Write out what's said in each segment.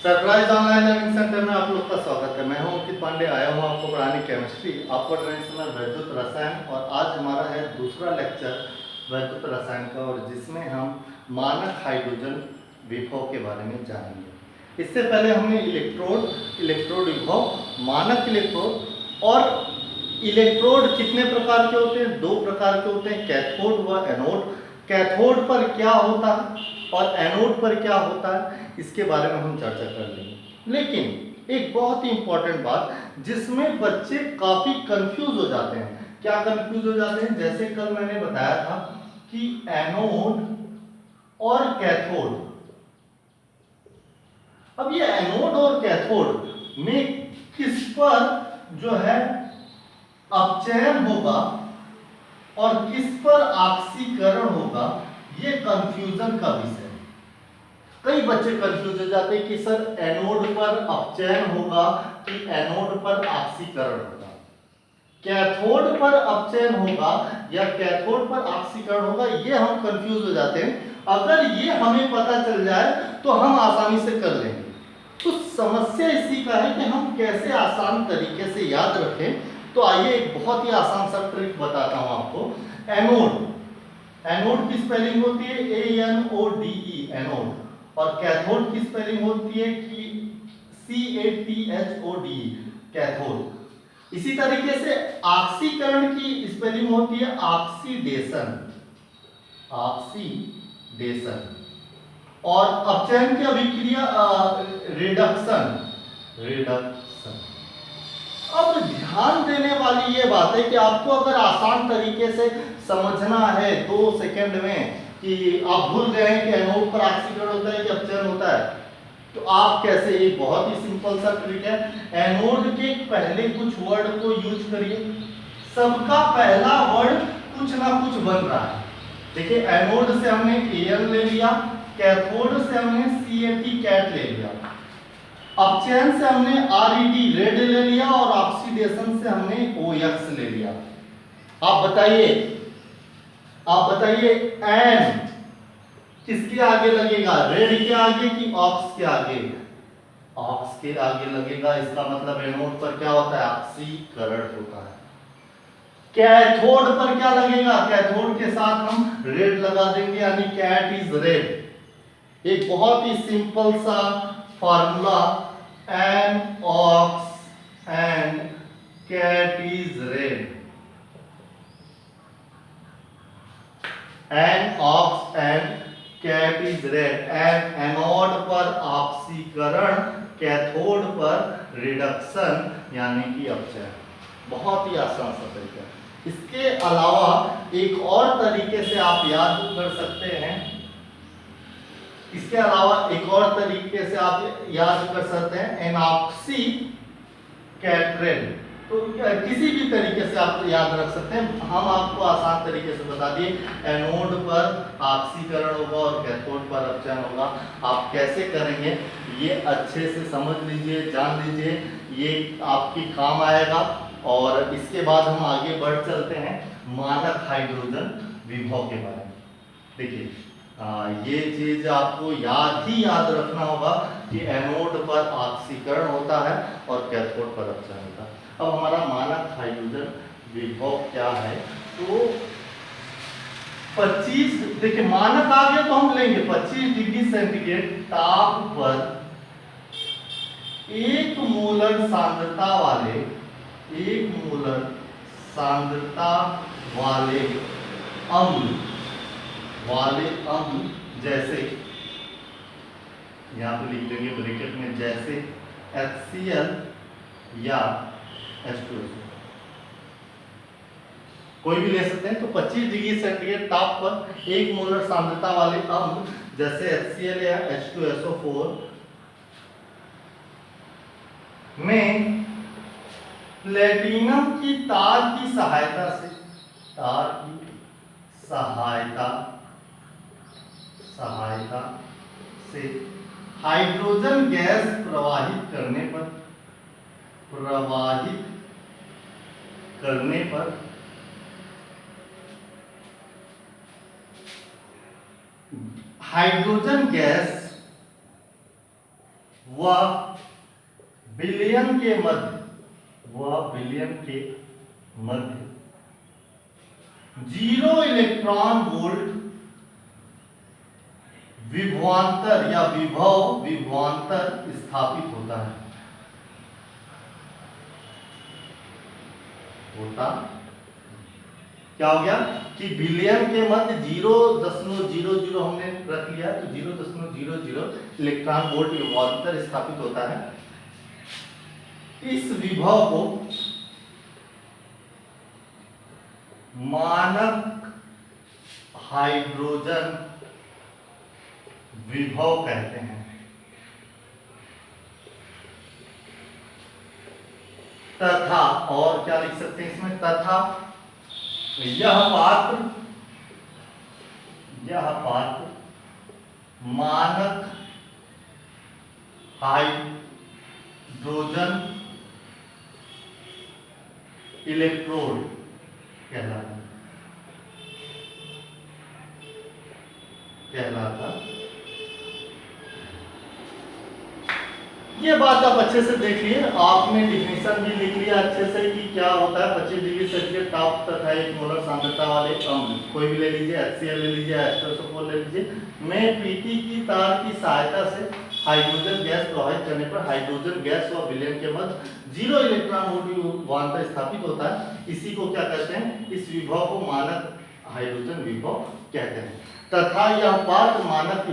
Surprise online learning centre में आप लोग का स्वागत है। मैं हूं अंकित पांडे, आया हूं आपको पढ़ाने केमिस्ट्री। आपको ट्रेडिशनल वैद्युत रसायन और आज हमारा है दूसरा लेक्चर वैद्युत रसायन का, और जिसमें हम मानक हाइड्रोजन विभव के बारे में जानेंगे। इससे पहले हमने इलेक्ट्रोड विभव, मानक इलेक्ट्रोड और इलेक्ट्रोड कितने प्रकार के होते हैं? दो प्रकार के होते हैं, कैथोड व एनोड। कैथोड पर क्या होता है और एनोड पर क्या होता है, इसके बारे में हम चर्चा कर लेंगे। लेकिन एक बहुत ही इंपॉर्टेंट बात जिसमें बच्चे काफी कंफ्यूज हो जाते हैं। क्या कंफ्यूज हो जाते हैं? जैसे कल मैंने बताया था कि एनोड और कैथोड। अब ये एनोड और कैथोड में किस पर जो है अपचयन होगा और किस पर ऑक्सीकरण होगा, ये कंफ्यूजन का विषय है। कई बच्चे कंफ्यूज हो जाते हैं कि सर एनोड पर अपचयन होगा कि एनोड पर ऑक्सीकरण होगा, कैथोड पर अपचयन होगा या कैथोड पर ऑक्सीकरण होगा, ये हम कंफ्यूज हो जाते हैं। अगर ये हमें पता चल जाए तो हम आसानी से कर लेंगे। तो समस्या इसी का है कि हम कैसे आसान तरीके से याद रखें। तो आइए एक बहुत ही आसान सा ट्रिक बताता हूं आपको। एनोड की स्पेलिंग होती है ANODE, एनोड, और कैथोड की स्पेलिंग होती है कि CATHODE, कैथोड। इसी तरीके से ऑक्सीकरण की स्पेलिंग होती है ऑक्सीडेशन, ऑक्सीडेशन, और अपचयन की अभिक्रिया रिडक्शन, रिडक्शन। अब ध्यान देने वाली ये बात है कि आपको अगर आसान तरीके से समझना है 2 सेकंड में कि आप भूल गए हैं कि एनोड पर ऑक्सीकरण होता है कि अपचयन होता है, तो आप कैसे, एक बहुत ही सिंपल सा ट्रिक है। एनोड के पहले कुछ वर्ड को यूज करिए। सबका पहला वर्ड कुछ ना कुछ बन रहा है। देखिए, एनोड से हमने An ले लिया, कैथोड से हमने CAT, कैट ले लिया, अपचयन से हमने RED, रेड ले लिया, और ऑक्सीडेशन से हमने OX ले लिया। आप बताइए, एन किसके आगे लगेगा? रेड के आगे कि ऑक्स के आगे? ऑक्स के आगे लगेगा। इसका मतलब एनोड पर क्या होता है? ऑक्सीकरण होता है। कैथोड पर क्या लगेगा? कैथोड के साथ हम रेड लगा देंगे, यानी कैट इज रेड। एक बहुत ही सिंपल सा formula, NOx and cat is red, NOx and cat is red, and anode पर ऑक्सीकरण, कैथोड पर रिडक्शन यानी कि अपचयन। बहुत ही आसान सा तरीका। इसके अलावा एक और तरीके से आप याद कर सकते हैं, इसके अलावा एक और तरीके से आप याद कर सकते हैं एनॉक्सी कैट्रेन। तो किसी भी तरीके से आप याद रख सकते हैं। हम आपको आसान तरीके से बता दिए, एनोड पर ऑक्सीकरण होगा और कैथोड पर अपचयन होगा। आप कैसे करेंगे ये अच्छे से समझ लीजिए, जान लीजिए, ये आपकी काम आएगा। और इसके बाद हम आगे बढ़ चलते हैं मानक हाइड्रोजन विभव के बारे में। देखिए, ये चीज आपको याद रखना होगा कि एनोड पर ऑक्सीकरण होता है और कैथोड पर अपचयन होता है। अब हमारा मानक हाइड्रोजन विभव क्या है? तो 25, देखिए मानक आ गया तो हम लेंगे 25 डिग्री सेंटीग्रेड ताप पर 1 मोलर सांद्रता वाले अम्ल, जैसे यहां पे लिख देंगे ब्रैकेट में, जैसे HCl या H2SO, कोई भी ले सकते हैं। तो 25 डिग्री सेंटीग्रेड ताप पर 1 मोलर सांद्रता वाले अम्ल जैसे HCl या H2SO4 में प्लेटिनम की तार की सहायता से हाइड्रोजन गैस प्रवाहित करने पर हाइड्रोजन गैस वह विलयन के मध्य 0 इलेक्ट्रॉन वोल्ट विभवांतर या विभवांतर स्थापित होता है। क्या हो गया कि विलयन के मध्य 0.00 हमने रख लिया, तो 0.00 इलेक्ट्रॉन वोल्ट विभवांतर स्थापित होता है। इस विभव को मानक हाइड्रोजन विभव कहते हैं। तथा, और क्या लिख सकते हैं इसमें, तथा यह पात्र मानक हाइड्रोजन इलेक्ट्रोड कहलाता। ये बात आप अच्छे से देख लिए, आपने डिफिनेशन भी लिख लिया अच्छे से कि क्या होता है 25 डिग्री सेल्सियस ताप तथा 1 मोलर सांद्रता वाले अम्ल, कोई भी ले लीजिए, HCl ले लीजिए, H2SO4 ले लीजिए, में पीटी की तार की सहायता से हाइड्रोजन गैस प्रवाहित करने पर हाइड्रोजन गैस व विलयन के मध्य 0 इलेक्ट्रॉन वोल्ट विभवांतर स्थापित होता है। इसी को क्या कहते हैं, इस विभव को मानक हाइड्रोजन विभव कहते हैं। तथा यह पात्र मानक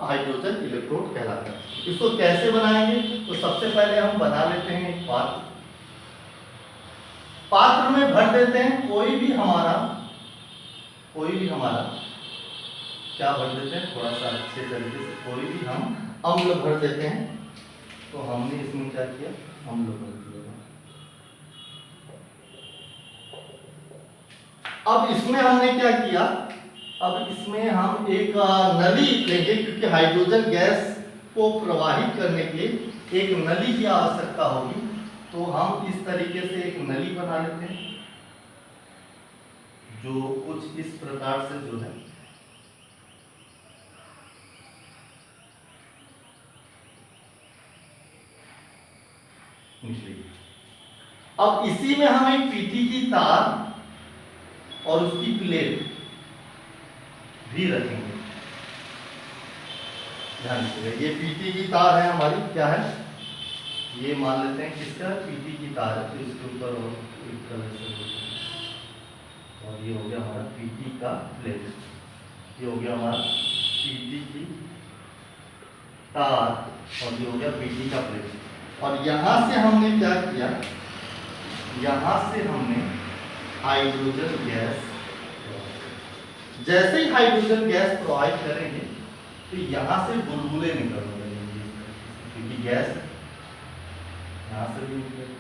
हाइड्रोजन इलेक्ट्रोड कहलाता है। इसको कैसे बनाएंगे, तो सबसे पहले हम बना लेते हैं एक पात्र में भर देते हैं कोई भी हमारा क्या भर देते हैं, थोड़ा सा अच्छे तरीके से कोई भी हम अम्ल भर देते हैं। तो हमने इसमें क्या किया, अम्ल भर दिया। अब इसमें हमने क्या किया, अब इसमें हम एक नली लेंगे, क्योंकि हाइड्रोजन गैस को प्रवाहित करने के लिए एक नली की आवश्यकता होगी। तो हम इस तरीके से एक नली बना लेते हैं, जो कुछ इस प्रकार से जो है निकलेगी। अब इसी में हम एक पीटी की तार और उसकी प्लेट भी रखेंगे। ध्यान दीजिएगा, ये पीटी की तार है हमारी, क्या है, ये मान लेते हैं किसका, पीटी की तार है। तो इसके ऊपर और एक कलर से, और ये हो गया हमारा पीटी का प्लेट, ये हो गया हमारा पीटी की तार, और ये हो गया पीटी का प्लेट। और यहां से हमने क्या किया, यहां से हमने हाइड्रोजन गैस, जैसे ही हाइड्रोजन गैस प्रवाहित करेंगे तो यहां से बुलबुले निकलने लगेंगे, क्योंकि गैस यहां से भी निकलेगी।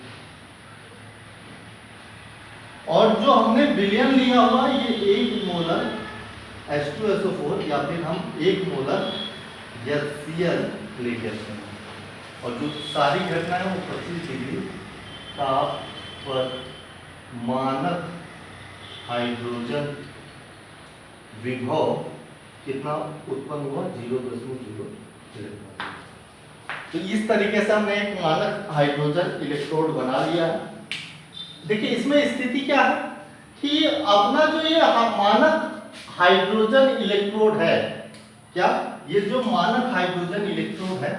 और जो हमने विलयन लिया हुआ, ये 1 मोलर H2SO4 या फिर हम 1 मोलर HCl लेकर हैं। और जो सारी घटना है वो 25 डिग्री ताप पर मानक हाइड्रोजन विभव कितना उत्पन्न हुआ, 0.0 इलेक्ट्रॉन। तो इस तरीके से हमने एक मानक हाइड्रोजन इलेक्ट्रोड बना लिया है। देखिए इसमें स्थिति क्या है कि अपना जो ये मानक हाइड्रोजन इलेक्ट्रोड है, क्या ये जो मानक हाइड्रोजन इलेक्ट्रोड है,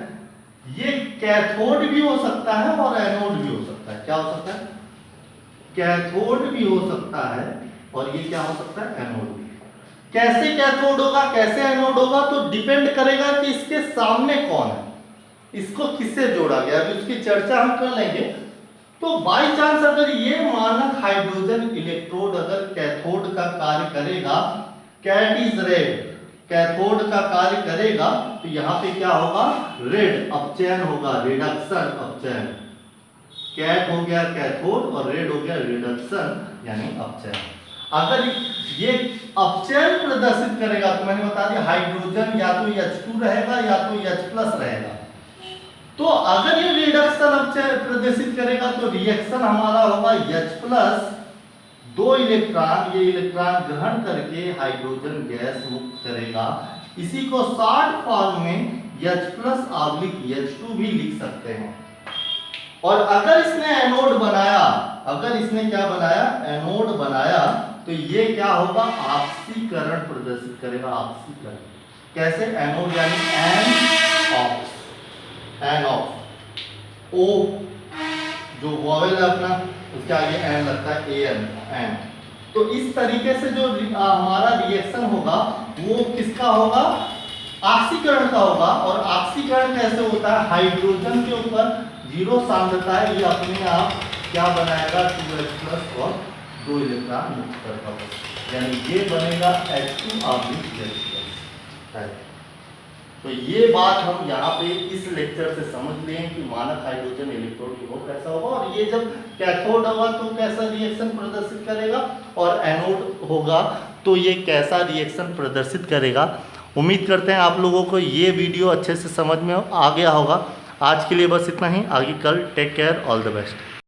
ये कैथोड भी हो सकता है और एनोड भी हो सकता है। क्या हो सकता है, कैथोड भी हो सकता है, और ये क्या हो सकता है, एनोड भी। कैसे कैथोड होगा, कैसे एनोड होगा, तो डिपेंड करेगा कि इसके सामने कौन है, इसको किससे जोड़ा गया, अभी उसकी चर्चा हम कर लेंगे। तो बाई चांस अगर ये मानक हाइड्रोजन इलेक्ट्रोड अगर कैथोड का कार्य करेगा, कैट इज रेड, कैथोड का कार्य करेगा, तो यहाँ पे क्या होगा, रेड अपचयन होगा, रिडक्शन अपचयन। कैट हो गया कैथोड और रेड हो गया रिडक्शन यानी अपचयन। अगर ये अपचयन प्रदर्शित करेगा, तो मैंने बता दिया हाइड्रोजन या तो H2 रहेगा या तो H+ रहेगा। तो अगर ये रिडक्शन अपचयन प्रदर्शित करेगा तो रिएक्शन हमारा होगा H+, 2 इलेक्ट्रॉन, ये इलेक्ट्रॉन ग्रहण करके हाइड्रोजन गैस मुक्त करेगा। इसी को शॉर्ट फॉर्म में H+/H2 भी लिख सकते हैं। और अगर इसने एनोड बनाया, अगर इसने क्या बनाया, एनोड बनाया, तो ये क्या होगा, ऑक्सीकरण प्रदर्शित करेगा। ऑक्सीकरण कैसे, एनोड यानी एनऑक्स, ओ जो वॉवेल है अपना, उसके आगे एन लगता है, एन। तो इस तरीके से जो हमारा रिएक्शन होगा वो किसका होगा, ऑक्सीकरण का होगा। और ऑक्सीकरण कैसे होता है, हाइड्रोजन के ऊपर 0 सांद्रता है, ये अपने आप क्या बनाएगा, 2H+ और 2 इलेक्ट्रॉन मुक्त करता है, यानी ये बनेगा H2H+। तो ये बात हम यहाँ पे इस लेक्चर से समझ लें कि मानक हाइड्रोजन इलेक्ट्रोड की वो कैसा होगा, और ये जब कैथोड होगा तो कैसा रिएक्शन प्रदर्शित करेगा, और एनोड होगा तो ये कैसा रिएक्शन प्रदर्शित करेगा। उम्मीद करते हैं आप लोगों को ये वीडियो अच्छे से समझ में आ गया होगा। आज के लिए बस इतना ही, आगे कल। Take care, all the best.